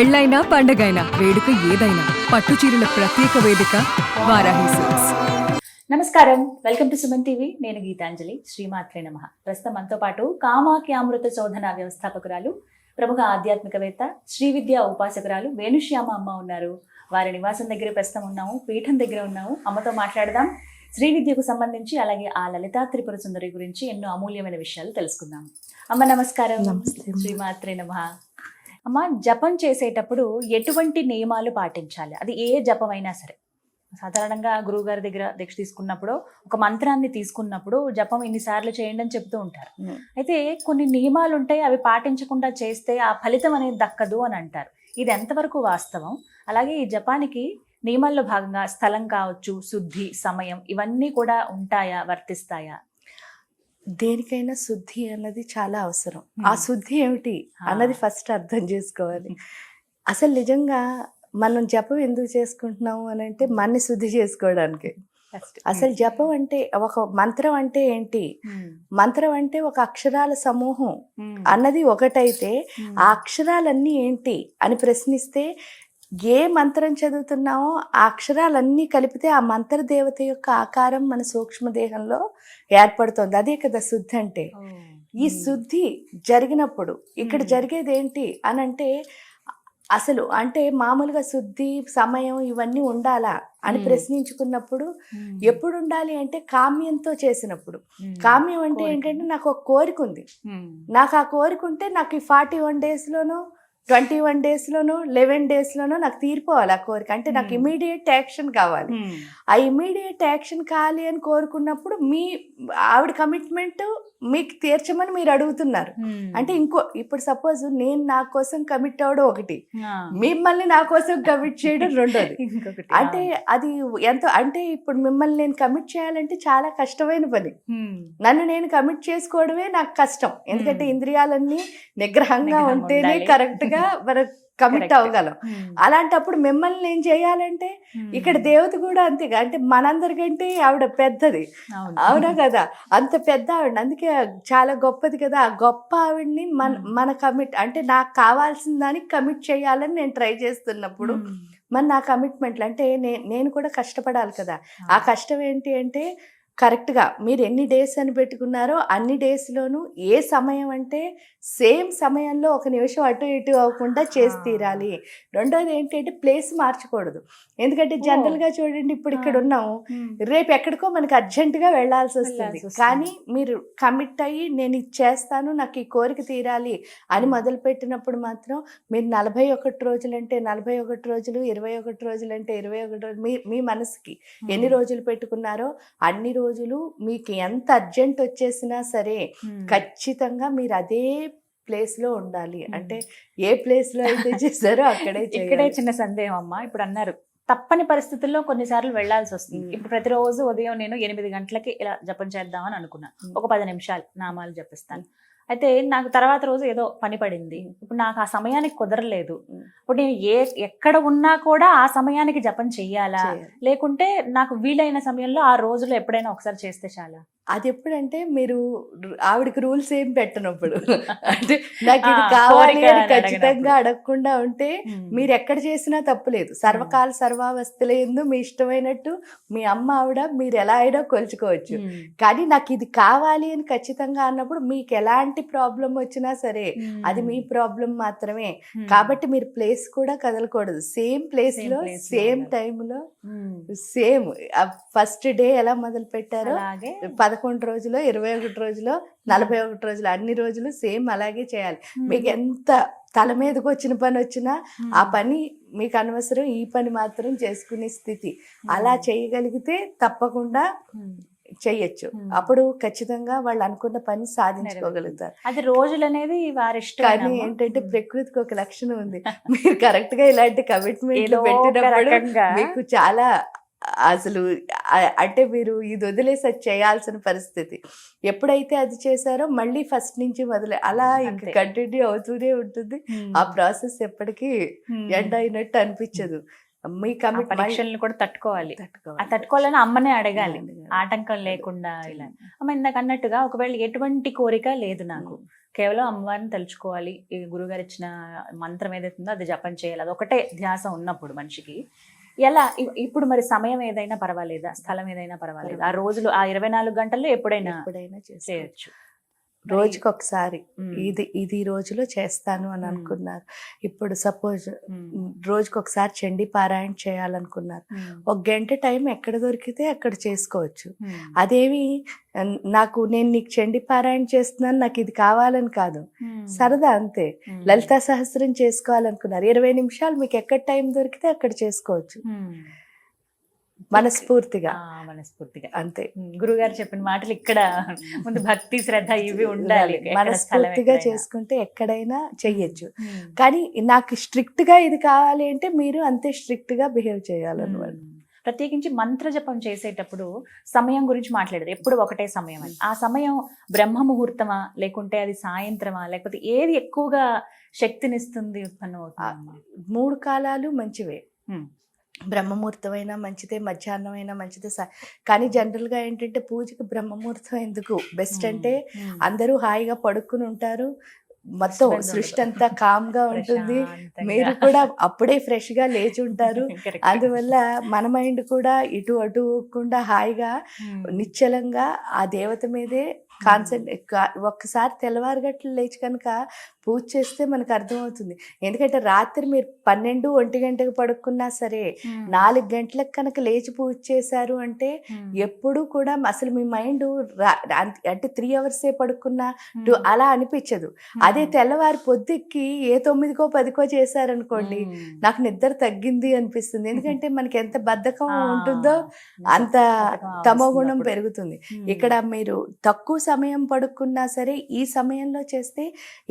పెళ్ళైనా పండగైనా వేడుక ఏదైనా పట్టు చీరల ప్రత్యేక వేదిక వారాహి సిల్క్స్. నమస్కారం, వెల్కమ్ టు సుమన్ టీవీ. నేను గీతాంజలి. శ్రీమాత్రే నమః. ప్రస్తుతం మనతో పాటు కామాఖ్యామృత శోధన వ్యవస్థాపకురాలు, ప్రముఖ ఆధ్యాత్మికవేత్త, శ్రీ విద్యా ఉపాసకురాలు వేణుశ్యామ అమ్మ ఉన్నారు. వారి నివాసం దగ్గర ప్రస్తుతం ఉన్నాము, పీఠం దగ్గర ఉన్నాము. అమ్మతో మాట్లాడదాం. శ్రీ విద్యకు సంబంధించి, అలాగే ఆ లలితా త్రిపుర సుందరి గురించి ఎన్నో అమూల్యమైన విషయాలు తెలుసుకుందాం. అమ్మ నమస్కారం. శ్రీమాత్రే నమః. అమ్మ, జపం చేసేటప్పుడు ఎటువంటి నియమాలు పాటించాలి? అది ఏ జపం అయినా సరే. సాధారణంగా గురువు గారి దగ్గర దీక్ష తీసుకున్నప్పుడు, ఒక మంత్రాన్ని తీసుకున్నప్పుడు జపం ఇన్నిసార్లు చేయండి అని చెప్తూ ఉంటారు. అయితే కొన్ని నియమాలు ఉంటాయి, అవి పాటించకుండా చేస్తే ఆ ఫలితం అనేది దక్కదు అని అంటారు. ఇది ఎంతవరకు వాస్తవం? అలాగే ఈ జపానికి నియమాల్లో భాగంగా స్థలం కావచ్చు, శుద్ధి, సమయం, ఇవన్నీ కూడా ఉంటాయా, వర్తిస్తాయా? దేనికైనా శుద్ధి అన్నది చాలా అవసరం. ఆ శుద్ధి ఏమిటి అన్నది ఫస్ట్ అర్థం చేసుకోవాలి. అసలు నిజంగా మనం జపం ఎందుకు చేసుకుంటున్నాము అని అంటే మనని శుద్ధి చేసుకోవడానికి. అసలు జపం అంటే, ఒక మంత్రం అంటే ఏంటి? మంత్రం అంటే ఒక అక్షరాల సమూహం అన్నది ఒకటైతే ఆ అక్షరాలన్నీ ఏంటి అని ప్రశ్నిస్తే, ఏ మంత్రం చదువుతున్నామో ఆ అక్షరాలన్నీ కలిపితే ఆ మంత్ర దేవత యొక్క ఆకారం మన సూక్ష్మదేహంలో ఏర్పడుతుంది. అదే కదా శుద్ధి అంటే. ఈ శుద్ధి జరిగినప్పుడు ఇక్కడ జరిగేది ఏంటి అని అంటే, అసలు అంటే మామూలుగా శుద్ధి, సమయం ఇవన్నీ ఉండాలా అని ప్రశ్నించుకున్నప్పుడు, ఎప్పుడు ఉండాలి అంటే కామ్యంతో చేసినప్పుడు. కామ్యం అంటే ఏంటంటే, నాకు ఒక కోరిక ఉంది, నాకు ఆ కోరిక ఉంటే నాకు ఈ 41 daysలోనో 21 daysలోనో 11 daysలోనో నాకు తీరిపోవాలి ఆ కోరిక. అంటే నాకు ఇమీడియట్ యాక్షన్ కావాలి. ఆ ఇమీడియట్ యాక్షన్ కావాలి అని కోరుకున్నప్పుడు ఆవిడ కమిట్మెంట్ మీకు తీర్చమని మీరు అడుగుతున్నారు. అంటే ఇప్పుడు సపోజ్ నేను నా కోసం కమిట్ అవ్వడం ఒకటి, మిమ్మల్ని నా కోసం కమిట్ చేయడం రెండోది. అంటే అది ఎంతో, అంటే ఇప్పుడు మిమ్మల్ని నేను కమిట్ చేయాలంటే చాలా కష్టమైన పని. నన్ను నేను కమిట్ చేసుకోవడమే నాకు కష్టం. ఎందుకంటే ఇంద్రియాలన్నీ నిగ్రహంగా ఉంటేనే కరెక్ట్ గా మనం కమిట్ అవ్వగలం. అలాంటప్పుడు మిమ్మల్ని ఏం చేయాలంటే, ఇక్కడ దేవత కూడా అంతేగా. అంటే మనందరికంటే ఆవిడ పెద్దది, అవునా కదా? అంత పెద్ద ఆవిడ, అందుకే చాలా గొప్పది కదా. ఆ గొప్ప ఆవిడ్ని మన కమిట్ అంటే నాకు కావాల్సిన దానికి కమిట్ చేయాలని నేను ట్రై చేస్తున్నప్పుడు, మరి నా కమిట్మెంట్లు అంటే నేను కూడా కష్టపడాలి కదా. ఆ కష్టం ఏంటి అంటే, కరెక్ట్గా మీరు ఎన్ని డేస్ అని పెట్టుకున్నారో అన్ని డేస్లోనూ ఏ సమయం అంటే సేమ్ సమయంలో ఒక నిమిషం అటు ఇటు అవ్వకుండా చేసి తీరాలి. రెండోది ఏంటంటే, ప్లేస్ మార్చకూడదు. ఎందుకంటే జనరల్గా చూడండి, ఇప్పుడు ఇక్కడ ఉన్నాము, రేపు ఎక్కడికో మనకి అర్జెంటుగా వెళ్ళాల్సి వస్తుంది. కానీ మీరు కమిట్ అయ్యి నేను ఇది చేస్తాను, నాకు ఈ కోరిక తీరాలి అని మొదలుపెట్టినప్పుడు మాత్రం మీరు 41 రోజులు అంటే 41 రోజులు, 21 రోజులు అంటే 21 రోజులు, మీ మనసుకి ఎన్ని రోజులు పెట్టుకున్నారో అన్ని రోజులు మీకు ఎంత అర్జెంట్ వచ్చేసినా సరే ఖచ్చితంగా మీరు అదే ప్లేస్ లో ఉండాలి. అంటే ఏ ప్లేస్ లో అయితే చేశారో అక్కడే. ఇక్కడే చిన్న సందేహం అమ్మా. ఇప్పుడు అన్నారు తప్పని పరిస్థితుల్లో కొన్నిసార్లు వెళ్లాల్సి వస్తుంది. ఇప్పుడు ప్రతిరోజు ఉదయం నేను 8 గంటలకి ఇలా జపం చేద్దామని అనుకున్నా, ఒక 10 నిమిషాలు నామాలు జపిస్తాను. అయితే నాకు తర్వాత రోజు ఏదో పని పడింది, ఇప్పుడు నాకు ఆ సమయానికి కుదరలేదు. ఇప్పుడు నేను ఎక్కడ ఉన్నా కూడా ఆ సమయానికి జపం చెయ్యాలా, లేకుంటే నాకు వీలైన సమయంలో ఆ రోజులో ఎప్పుడైనా ఒకసారి చేస్తే చాలా? అది ఎప్పుడంటే, మీరు ఆవిడకి రూల్స్ ఏం పెట్టనప్పుడు, అంటే నాకు ఇది కావాలి అని ఖచ్చితంగా అడగకుండా ఉంటే మీరు ఎక్కడ చేసినా తప్పులేదు. సర్వకాల సర్వావస్థలందు మీ ఇష్టమైనట్టు మీ అమ్మ ఆవిడ మీరు ఎలా అయినా కొలుచుకోవచ్చు. కానీ నాకు ఇది కావాలి అని ఖచ్చితంగా అన్నప్పుడు మీకు ఎలాంటి ప్రాబ్లం వచ్చినా సరే అది మీ ప్రాబ్లం మాత్రమే. కాబట్టి మీరు ప్లేస్ కూడా కదలకూడదు. సేమ్ ప్లేస్ లో సేమ్ టైంలో సేమ్ ఫస్ట్ డే ఎలా మొదలు పెట్టారో 11 రోజులు, 21 రోజులు, 41 రోజులు, అన్ని రోజులు సేమ్ అలాగే చేయాలి. మీకు ఎంత తల మీదకి వచ్చిన పని వచ్చినా ఆ పని మీకు అనవసరం, ఈ పని మాత్రం చేసుకునే స్థితి. అలా చేయగలిగితే తప్పకుండా చెయ్యొచ్చు. అప్పుడు ఖచ్చితంగా వాళ్ళు అనుకున్న పని సాధించుకోగలుగుతారు. అది రోజులు అనేది వారి ఇష్టం. కానీ ఏంటంటే ప్రకృతికి ఒక లక్షణం ఉంది. మీరు కరెక్ట్ గా ఇలాంటి కమిట్మెంట్ పెట్టినప్పుడు మీకు చాలా అసలు అంటే మీరు ఇది వదిలేసి అది చేయాల్సిన పరిస్థితి. ఎప్పుడైతే అది చేశారో మళ్ళీ ఫస్ట్ నుంచి మొదలై అలా ఇంకా కంటిన్యూ అవుతూనే ఉంటుంది. ఆ ప్రాసెస్ ఎప్పటికీ ఎండ్ అయినట్టు అనిపించదు. మీ పరీక్షలను కూడా తట్టుకోవాలని అమ్మనే అడగాలి, ఆటంకం లేకుండా. ఇలా అమ్మ ఇందాక అన్నట్టుగా ఒకవేళ ఎటువంటి కోరిక లేదు నాకు, కేవలం అమ్మవారిని తలుచుకోవాలి, ఈ గురుగారు ఇచ్చిన మంత్రం ఏదైతే ఉందో అది జపం చేయాలి, అది ఒకటే ధ్యాస ఉన్నప్పుడు మనిషికి. ఎలా ఇప్పుడు మరి సమయం ఏదైనా పర్వాలేదా, స్థలం ఏదైనా పర్వాలేదా, ఆ రోజులు ఆ 24 గంటల్లో ఎప్పుడైనా చేయొచ్చు? రోజుకి ఒకసారి మ్మ్. ఇది ఈ రోజులో చేస్తాను అని మ్మ్. అనుకున్నారు. ఇప్పుడు సపోజ్ మ్మ్. రోజుకి ఒకసారి చండీ పారాయణ చేయాలనుకున్నారు, మ్మ్. ఒక గంట టైం ఎక్కడ దొరికితే అక్కడ చేసుకోవచ్చు. మ్మ్. అదేమి నేను నీకు చండీ పారాయణ చేస్తున్నాను, నాకు ఇది కావాలని కాదు, మ్మ్. సరదా అంతే. మ్మ్. లలితా సహస్రం చేసుకోవాలనుకున్నారు, 20 నిమిషాలు మీకు ఎక్కడ టైం దొరికితే అక్కడ చేసుకోవచ్చు, మ్మ్. మనస్ఫూర్తిగా మనస్ఫూర్తిగా అంతే. గురుగారు చెప్పిన మాటలు ఇక్కడ ముందు భక్తి శ్రద్ధ ఇవి ఉండాలి, ఎక్కడ స్థలం మనస్ఫూర్తిగా ఎక్కడైనా. చేసుకుంటే ఎక్కడైనా చెయ్యొచ్చు. మ్మ్. కానీ నాకు స్ట్రిక్ట్ గా ఇది కావాలి అంటే మీరు అంతే స్ట్రిక్ట్ గా బిహేవ్ చేయాలన్నమాట. ప్రత్యేకించి మంత్ర జపం చేసేటప్పుడు సమయం గురించి మాట్లాడారు, ఎప్పుడు ఒకటే సమయం అని. ఆ సమయం బ్రహ్మ ముహూర్తమా, లేకుంటే అది సాయంత్రమా, లేకపోతే ఏది ఎక్కువగా శక్తినిస్తుంది, ఉత్పన్నం అవుతుంది? 3 కాలాలు మంచివే. మ్మ్. బ్రహ్మముహూర్తమైనా మంచిదే, మధ్యాహ్నం అయినా మంచిదే. కానీ జనరల్ గా ఏంటంటే పూజకి బ్రహ్మముహూర్తం ఎందుకు బెస్ట్ అంటే మ్మ్. అందరూ హాయిగా పడుకుని ఉంటారు, మొత్తం ఇబ్బంది సృష్టి ఉండదు. అంతా కామ్ గా ఉంటుంది, ప్రశాంతంగా. మీరు కూడా అప్పుడే ఫ్రెష్ గా లేచి ఉంటారు. Correct. అందువల్ల మన మైండ్ కూడా ఇటు అటు ఊగకుండా హాయిగా మ్మ్. నిశ్చలంగా ఆ దేవత మీదే ఒక్కసారి తెల్లవారు గట్లు లేచి కనుక పూజ చేస్తే మనకు అర్థమవుతుంది. ఎందుకంటే రాత్రి మీరు 12, 1 గంటకు పడుకున్నా సరే మ్మ్. 4 గంటలకు కనుక లేచి పూజ చేశారు అంటే మ్మ్. ఎప్పుడు కూడా అసలు మీ మైండ్ అంటే 3 అవర్సే పడుకున్నా మ్మ్. అలా అనిపించదు. అదే తెల్లవారి పొద్దుకి ఏ 9కో 10కో చేశారనుకోండి, మ్మ్. నాకు నిద్ర తగ్గింది అనిపిస్తుంది. ఎందుకంటే మనకి ఎంత బద్ధకం ఆ, ఉంటుందో అంత బద్ధకం తమో వస్తుంది గుణం అప్పుడు. పెరుగుతుంది. మ్మ్. ఇక్కడ మీరు తక్కువ సమయం పడుకున్నా సరే ఈ సమయంలో చేస్తే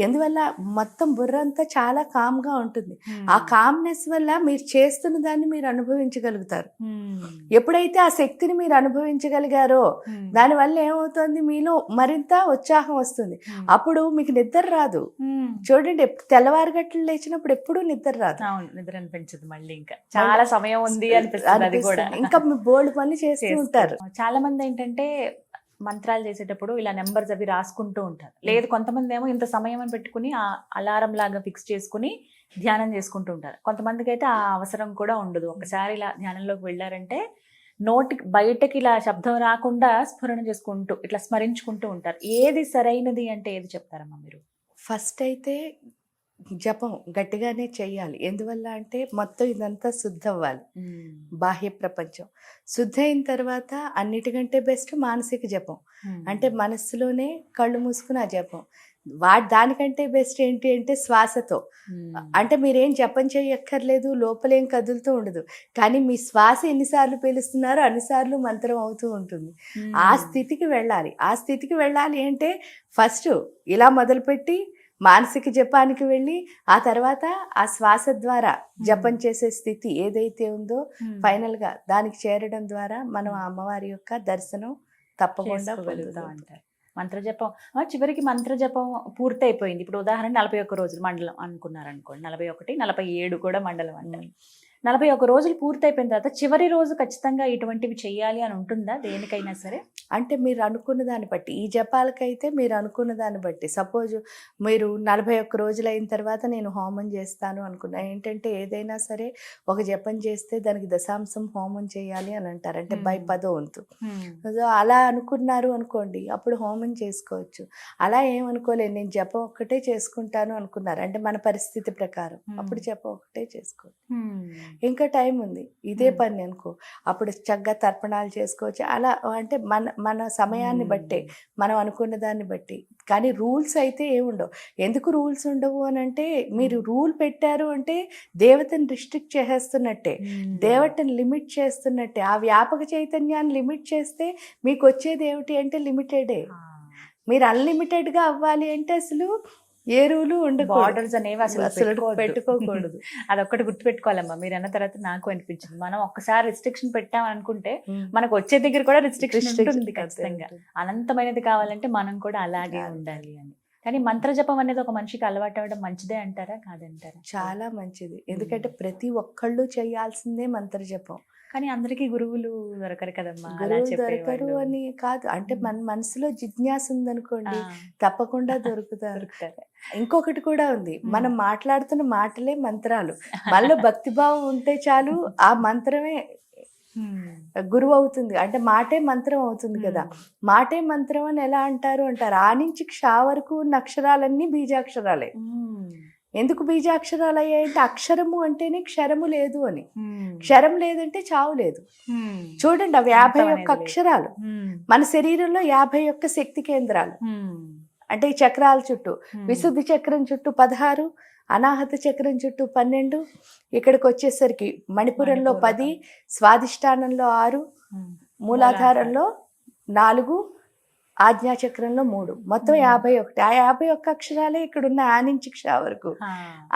ఎందువల్ల మొత్తం బుర్ర అంతా చాలా కామ్ గా ఉంటుంది. మ్మ్. ఆ కామ్నెస్ వల్ల మీరు చేస్తున్న దాన్ని మీరు అనుభవించగలుగుతారు. మ్మ్. ఎప్పుడైతే ఆ శక్తిని మీరు అనుభవించగలిగారో మ్మ్. దానివల్ల ఏమవుతుంది, మీలో మరింత ఉత్సాహం వస్తుంది. మ్మ్. అప్పుడు మీకు నిద్ర రాదు. మ్మ్. చూడండి, తెల్లవారు గట్లు లేచినప్పుడు ఎప్పుడూ నిద్ర రాదు, అవును, నిద్ర అనిపించదు మళ్ళీ, ఇంకా చాలా సమయం ఉంది అనిపిస్తుంది. అది కూడా ఇంకా మీ బోల్డ్ పనులు చేస్తూ ఉంటారు. చాలా మంది ఏంటంటే మంత్రాలు చేసేటప్పుడు ఇలా నెంబర్స్ అవి రాసుకుంటూ ఉంటారు. లేదు, కొంతమంది ఏమో ఇంత సమయం అని పెట్టుకుని ఆ అలారం లాగా ఫిక్స్ చేసుకుని ధ్యానం చేసుకుంటూ ఉంటారు. కొంతమందికి అయితే ఆ అవసరం కూడా ఉండదు. ఒకసారి ఇలా ధ్యానంలోకి వెళ్ళారంటే నోటికి బయటకి ఇలా శబ్దం రాకుండా స్ఫురణ చేసుకుంటూ ఇట్లా స్మరించుకుంటూ ఉంటారు. ఏది సరైనది అంటే ఏది చెప్తారమ్మా మీరు? ఫస్ట్ అయితే జపం గట్టిగానే చెయ్యాలి. ఎందువల్ల అంటే మొత్తం ఇదంతా శుద్ధ అవ్వాలి, బాహ్య ప్రపంచం శుద్ధ అయిన తర్వాత అన్నిటికంటే బెస్ట్ మానసిక జపం. అంటే మనస్సులోనే కళ్ళు మూసుకుని ఆ జపం. దానికంటే బెస్ట్ ఏంటి అంటే శ్వాసతో. అంటే మీరేం జపం చేయక్కర్లేదు, లోపలేం కదులుతూ ఉండదు, కానీ మీ శ్వాస ఎన్నిసార్లు పీలుస్తున్నారో అన్నిసార్లు మంత్రం అవుతూ ఉంటుంది. ఆ స్థితికి వెళ్ళాలి. ఆ స్థితికి వెళ్ళాలి అంటే ఫస్ట్ ఇలా మొదలుపెట్టి మానసిక జపానికి వెళ్ళి ఆ తర్వాత ఆ శ్వాస ద్వారా జపం చేసే స్థితి ఏదైతే ఉందో ఫైనల్ గా దానికి చేరడం ద్వారా మనం ఆ అమ్మవారి యొక్క దర్శనం తప్పకుండా పొందుతాం అంటారు. మంత్రజపం చివరికి మంత్రజపం పూర్తి అయిపోయింది. ఇప్పుడు ఉదాహరణ 41 రోజులు మండలం అనుకున్నారనుకోండి, 41, 47 కూడా మండలం అంటారు. 41 రోజులు పూర్తి అయిపోయిన తర్వాత చివరి రోజు ఖచ్చితంగా ఇటువంటివి చేయాలి అని ఉంటుందా దేనికైనా సరే? అంటే మీరు అనుకున్న దాన్ని బట్టి, ఈ జపాలకైతే మీరు అనుకున్న దాన్ని బట్టి, సపోజ్ మీరు 41 రోజులు అయిన తర్వాత నేను హోమం చేస్తాను అనుకున్నా, ఏంటంటే ఏదైనా సరే ఒక జపం చేస్తే దానికి దశాంశం హోమం చేయాలి అని అంటారు, అంటే బై 10వ వంతు. సో అలా అనుకున్నారు అనుకోండి, అప్పుడు హోమం చేసుకోవచ్చు. అలా ఏమనుకోలేదు, నేను జపం ఒక్కటే చేసుకుంటాను అనుకున్నారు అంటే మన పరిస్థితి ప్రకారం అప్పుడు జపం ఒక్కటే చేసుకోవచ్చు. ఇంకా టైం ఉంది, ఇదే పని అనుకో, అప్పుడు చక్కగా తర్పణాలు చేసుకోవచ్చు. అలా అంటే మన సమయాన్ని బట్టే, మనం అనుకున్న దాన్ని బట్టి. కానీ రూల్స్ అయితే ఏముండవు. ఎందుకు రూల్స్ ఉండవు అని అంటే, మీరు రూల్ పెట్టారు అంటే దేవతని రిస్ట్రిక్ట్ చేసేస్తున్నట్టే, దేవతని లిమిట్ చేస్తున్నట్టే. ఆ వ్యాపక చైతన్యాన్ని లిమిట్ చేస్తే మీకు వచ్చేది ఏమిటి అంటే లిమిటెడే. మీరు అన్లిమిటెడ్గా అవ్వాలి అంటే అసలు ఏ రూలు ఉండకూడదు, బార్డర్స్ అనేవి అసలు పెట్టుకోకూడదు. అదొక్కటి గుర్తుపెట్టుకోవాలమ్మా. మీరు అన్న తర్వాత నాకు అనిపించింది, మనం ఒక్కసారి రిస్ట్రిక్షన్ పెట్టాం అనుకుంటే మనకు వచ్చే దగ్గర కూడా రిస్ట్రిక్షన్ ఉంటుంది ఖచ్చితంగా. అనంతమైనది కావాలంటే మనం కూడా అలాగే ఉండాలి అని. కానీ మంత్ర జపం అనేది ఒక మనిషికి అలవాటు అవ్వడం మంచిదే అంటారా కాదంటారా? చాలా మంచిది. ఎందుకంటే ప్రతి ఒక్కళ్ళు చేయాల్సిందే మంత్ర జపం. కానీ అందరికీ గురువులు దొరకరు కదమ్మా, అలా గురువులు చెప్పేవాళ్ళు. దొరకరు అని కాదు, అంటే మన మనసులో జిజ్ఞాస ఉందనుకోండి ఆ, తప్పకుండా దొరుకుతారు. దొరుకుతారు. ఇంకొకటి కూడా ఉంది, మనం మాట్లాడుతున్న మాటలే మంత్రాలు. మనలో భక్తిభావం ఉంటే చాలు, ఆ మంత్రమే గురువు అవుతుంది. అంటే మాటే మంత్రం అవుతుంది కదా. మాటే మంత్రం అని ఎలా అంటారు ఆ నుంచి క్ష వరకు ఉన్న అక్షరాలన్నీ బీజాక్షరాలే. ఎందుకు బీజాక్షరాలు అయ్యాయంటే అక్షరము అంటేనే క్షరము లేదు అని. క్షరం లేదంటే చావు లేదు. చూడండి, అవి 51 అక్షరాలు. మన శరీరంలో 51 శక్తి కేంద్రాలు. అంటే ఈ చక్రాల చుట్టూ, విశుద్ధి చక్రం చుట్టూ 16, అనాహత చక్రం చుట్టూ 12, ఇక్కడికి వచ్చేసరికి మణిపురంలో 10, స్వాదిష్టానంలో 6, మూలాధారంలో 4, ఆజ్ఞాచక్రంలో 3, మొత్తం 51. ఆ 51 అక్షరాలే ఇక్కడ ఉన్న ఆ నుంచి క్ష వరకు.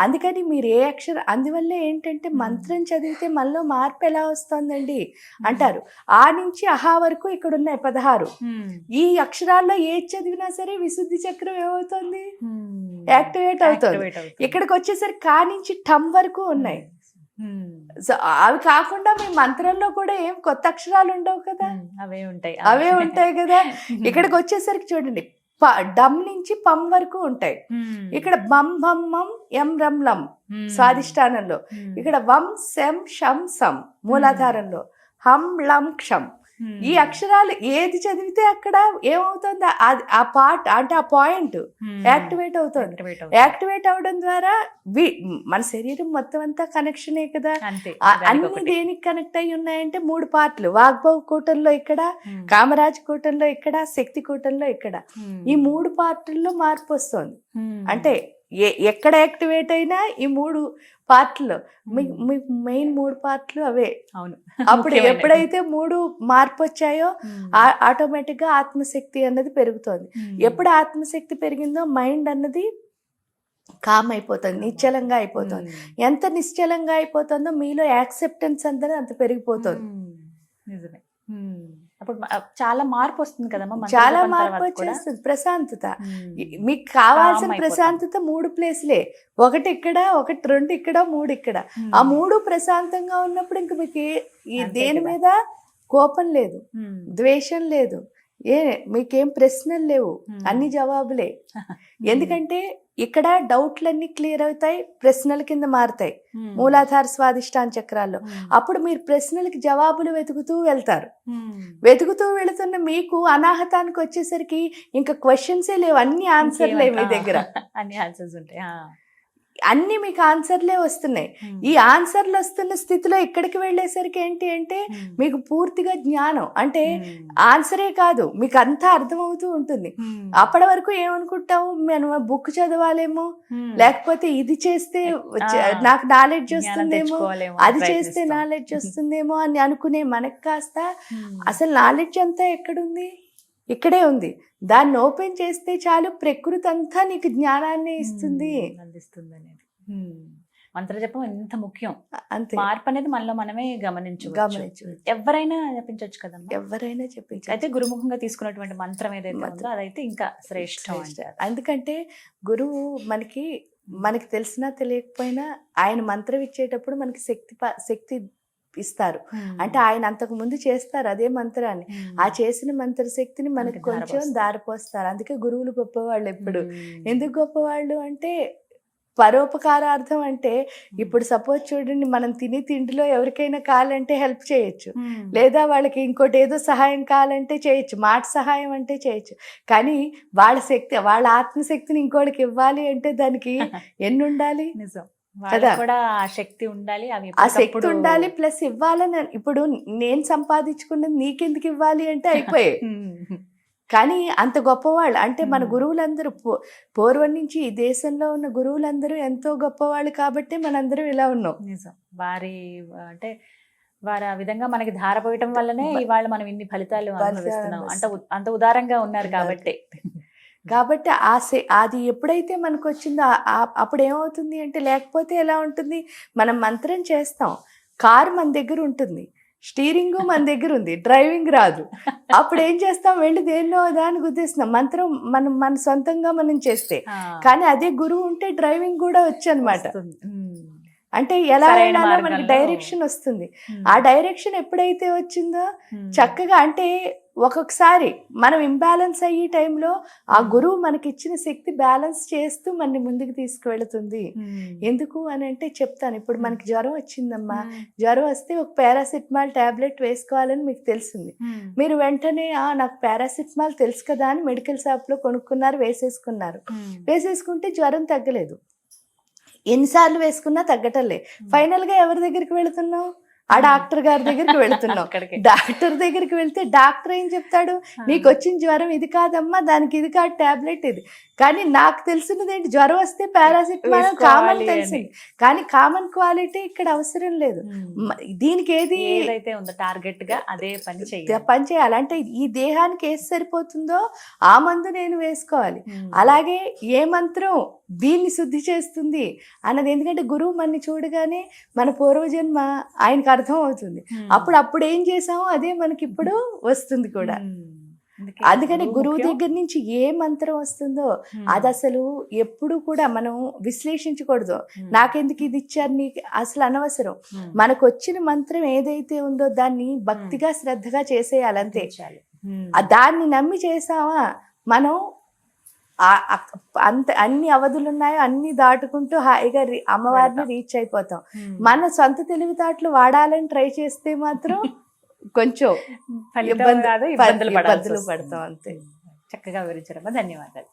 అందుకని మీరు ఏ అక్షరం, అందువల్ల ఏంటంటే మంత్రం చదివితే మనలో మార్పు ఎలా వస్తుందండి అంటారు. ఆ నుంచి అహా వరకు ఇక్కడ ఉన్నాయి 16. ఈ అక్షరాల్లో ఏది చదివినా సరే విశుద్ధి చక్రం ఏమవుతుంది, యాక్టివేట్ అవుతుంది. ఇక్కడికి వచ్చేసరికి కా నుంచి టమ్ వరకు ఉన్నాయి. సో అవి కాకుండా మీ మంత్రంలో కూడా ఏం కొత్త అక్షరాలు ఉండవు కదా, అవే ఉంటాయి కదా. ఇక్కడికి వచ్చేసరికి చూడండి, డమ్ నుంచి పం వరకు ఉంటాయి. ఇక్కడ బం బం మం ఎం రం లం స్వాదిష్టానంలో, ఇక్కడ వం సెం షం సం మూలాధారంలో, హం లం క్షం. ఈ అక్షరాలు ఏది చదివితే అక్కడ ఏమవుతుంది, ఆ పార్ట్ అంటే ఆ పాయింట్ యాక్టివేట్ అవుతుంది. యాక్టివేట్ అవడం ద్వారా మన శరీరం మొత్తం అంతా కనెక్షనే కదా. అన్ని దేనికి కనెక్ట్ అయి ఉన్నాయంటే 3 పార్ట్లు. వాగ్భవ కూటంలో ఇక్కడ, కామరాజ్ కూటంలో ఇక్కడ, శక్తి కూటంలో ఇక్కడ. ఈ 3 పార్టుల్లో మార్పు వస్తుంది. అంటే ఎక్కడ యాక్టివేట్ అయినా ఈ 3 పార్ట్లు, మీకు మెయిన్ 3 పార్ట్లు అవే. అవును. అప్పుడు ఎప్పుడైతే 3 మార్పు వచ్చాయో ఆటోమేటిక్ గా ఆత్మశక్తి అన్నది పెరుగుతుంది. ఎప్పుడు ఆత్మశక్తి పెరిగిందో మైండ్ అన్నది కామ్ అయిపోతుంది, నిశ్చలంగా అయిపోతుంది. ఎంత నిశ్చలంగా అయిపోతుందో మీలో యాక్సెప్టెన్స్ అంతా అంత పెరిగిపోతుంది. నిజమే. అప్పుడు చాలా మార్పు వస్తుంది కదమ్మా, చాలా మార్పు వచ్చేస్తుంది. ప్రశాంతత, మీకు కావాల్సిన ప్రశాంతత 3 ప్లేస్లే. ఒకటి ఇక్కడ, ఒకటి 2 ఇక్కడ, 3 ఇక్కడ. ఆ 3 ప్రశాంతంగా ఉన్నప్పుడు ఇంక మీకు దేని మీద కోపం లేదు, ద్వేషం లేదు, మీకేం ప్రశ్నలు లేవు, అన్ని జవాబులే. ఎందుకంటే ఇక్కడ డౌట్లన్నీ క్లియర్ అవుతాయి, ప్రశ్నల కింద మారుతాయి మూలాధార స్వాదిష్టాన చక్రాల్లో. అప్పుడు మీరు ప్రశ్నలకి జవాబులు వెతుకుతూ వెళ్తారు. వెతుకుతూ వెళుతున్న మీకు అనాహతానికి వచ్చేసరికి ఇంకా క్వశ్చన్సే లేవు, అన్ని ఆన్సర్లే మీ దగ్గర. అన్ని ఆన్సర్స్ ఉంటాయి, అన్ని మీకు ఆన్సర్లే వస్తున్నాయి. ఈ ఆన్సర్లు వస్తున్న స్థితిలో ఇక్కడికి వెళ్ళేసరికి ఏంటి అంటే మీకు పూర్తిగా జ్ఞానం, అంటే ఆన్సరే కాదు మీకు అంతా అర్థమవుతూ ఉంటుంది. అప్పటి వరకు ఏమనుకుంటాము, మనం బుక్ చదవాలేమో, లేకపోతే ఇది చేస్తే నాకు నాలెడ్జ్ వస్తుందేమో, అది చేస్తే నాలెడ్జ్ వస్తుందేమో అని అనుకునే మనకు కాస్త అసలు నాలెడ్జ్ అంతా ఎక్కడుంది, ఇక్కడే ఉంది. దాన్ని ఓపెన్ చేస్తే చాలు, ప్రకృతి అంతా నీకు జ్ఞానాన్ని ఇస్తుంది, అందిస్తుంది అనేది. మంత్రజపం ఎంత ముఖ్యం, అంతే. మార్పు అనేది మనలో మనమే గమనించవచ్చు. ఎవరైనా జపించవచ్చు కదమ్మా, ఎవరైనా చెప్పించు. అయితే గురుముఖంగా తీసుకున్నటువంటి మంత్రం ఏదైతే ఉందో అదైతే ఇంకా శ్రేష్టం. ఎందుకంటే గురువు మనకి తెలిసినా తెలియకపోయినా ఆయన మంత్రం ఇచ్చేటప్పుడు మనకి శక్తి ఇస్తారు. అంటే ఆయన అంతకు ముందు చేస్తారు అదే మంత్రాన్ని. ఆ చేసిన మంత్ర శక్తిని మనకి కొంచెం దారిపోస్తారు. అందుకే గురువులు గొప్పవాళ్ళు. ఎప్పుడు ఎందుకు గొప్పవాళ్ళు అంటే పరోపకారార్థం. అంటే ఇప్పుడు సపోజ్ చూడండి, మనం తిని తిండిలో ఎవరికైనా కావాలంటే హెల్ప్ చేయొచ్చు, లేదా వాళ్ళకి ఇంకోటి ఏదో సహాయం కావాలంటే చేయొచ్చు, మాట సహాయం అంటే చేయొచ్చు. కానీ వాళ్ళ శక్తి, వాళ్ళ ఆత్మశక్తిని ఇంకోటికి ఇవ్వాలి అంటే దానికి ఎన్ని ఉండాలి, నిజం కూడా ఆ శక్తి ఉండాలి, ఆ శక్తి ఉండాలి. ప్లస్ ఇవ్వాలని, ఇప్పుడు నేను సంపాదించుకున్నది నీకెందుకు ఇవ్వాలి అంటే అయిపోయాయి. కానీ అంత గొప్పవాళ్ళు అంటే మన గురువులందరూ పూర్వం నుంచి ఈ దేశంలో ఉన్న గురువులందరూ ఎంతో గొప్పవాళ్ళు కాబట్టి మనందరం ఇలా ఉన్నాం. నిజం. అంటే వారు ఆ విధంగా మనకి ధారపోయటం వల్లనే ఇవాళ మనం ఇన్ని ఫలితాలు అనుభవిస్తున్నాం. అంత ఉదారంగా ఉన్నారు కాబట్టి అది ఎప్పుడైతే మనకు వచ్చిందో అప్పుడు ఏమవుతుంది అంటే, లేకపోతే ఎలా ఉంటుంది, మనం మంత్రం చేస్తాం, కారు మన దగ్గర ఉంటుంది, స్టీరింగ్ మన దగ్గర ఉంది, డ్రైవింగ్ రాదు. అప్పుడు ఏం చేస్తాం, వెళ్ళి దేన్నో దాన్ని గుద్దేస్తున్నాం. మంత్రం మన సొంతంగా మనం చేస్తే. కానీ అదే గురువు ఉంటే డ్రైవింగ్ కూడా వచ్చు అనమాట. అంటే ఎలా సరైన వెళ్ళాలో మనకి మార్గంలో. డైరెక్షన్ వస్తుంది. ఆ డైరెక్షన్ ఎప్పుడైతే వచ్చిందో చక్కగా, అంటే ఒక్కొక్కసారి మనం ఇంబ్యాలెన్స్ అయ్యే టైంలో ఆ గురువు మనకి ఇచ్చిన శక్తి బ్యాలెన్స్ చేస్తూ మనని ముందుకు తీసుకువెళుతుంది. ఎందుకు అని అంటే చెప్తాను. ఇప్పుడు మనకి జ్వరం వచ్చిందమ్మా, జ్వరం వస్తే ఒక పారాసిటమాల్ టాబ్లెట్ వేసుకోవాలని మీకు తెలిసింది. మీరు వెంటనే నాకు పారాసిటమాల్ తెలుసు కదా అని మెడికల్ షాప్లో కొనుక్కున్నారు, వేసేసుకున్నారు. వేసేసుకుంటే జ్వరం తగ్గలేదు. ఎన్నిసార్లు వేసుకున్నా తగ్గటంలే. ఫైనల్ గా ఎవరి దగ్గరికి వెళుతున్నావు? ఆ డాక్టర్ గారి దగ్గరికి వెళుతున్నావు. డాక్టర్ దగ్గరికి వెళ్తే డాక్టర్ ఏం చెప్తాడు, నీకు వచ్చిన జ్వరం ఇది కాదమ్మా, దానికి ఇది కాదు టాబ్లెట్ ఇది. కానీ నాకు తెలిసినది ఏంటి, జ్వరం వస్తే పారాసిటమాల్ కామన్ తెలిసింది, కానీ కామన్ క్వాలిటీ ఇక్కడ అవసరం లేదు. దీనికి ఏదైతే ఉందో టార్గెట్ గా అదే పని చేయాలి. అంటే ఈ దేహానికి ఏది సరిపోతుందో ఆ మందు నేను వేసుకోవాలి. అలాగే ఏ మంత్రం దీన్ని శుద్ధి చేస్తుంది అన్నది, ఎందుకంటే గురువు మనని చూడగానే మన పూర్వజన్మ ఆయనకు అర్థం అవుతుంది. అప్పుడు ఏం చేసామో అదే మనకి ఇప్పుడు వస్తుంది కూడా. అందుకని గురువు దగ్గర నుంచి ఏ మంత్రం వస్తుందో అది అసలు ఎప్పుడు కూడా మనం విశ్లేషించకూడదు. నాకెందుకు ఇది ఇచ్చారు, నీకు అసలు అనవసరం. మనకు వచ్చిన మంత్రం ఏదైతే ఉందో దాన్ని భక్తిగా శ్రద్ధగా చేసేయాలంతే. దాన్ని నమ్మి చేసామా మనం అంత అన్ని అవధులు ఉన్నాయో అన్ని దాటుకుంటూ హాయిగా అమ్మవారిని రీచ్ అయిపోతాం. మన సొంత తెలివితేటలు వాడాలని ట్రై చేస్తే మాత్రం కొంచెం ఇబ్బందులు పడతాం అంతే. చక్కగా వివరించారమ్మా, ధన్యవాదాలు.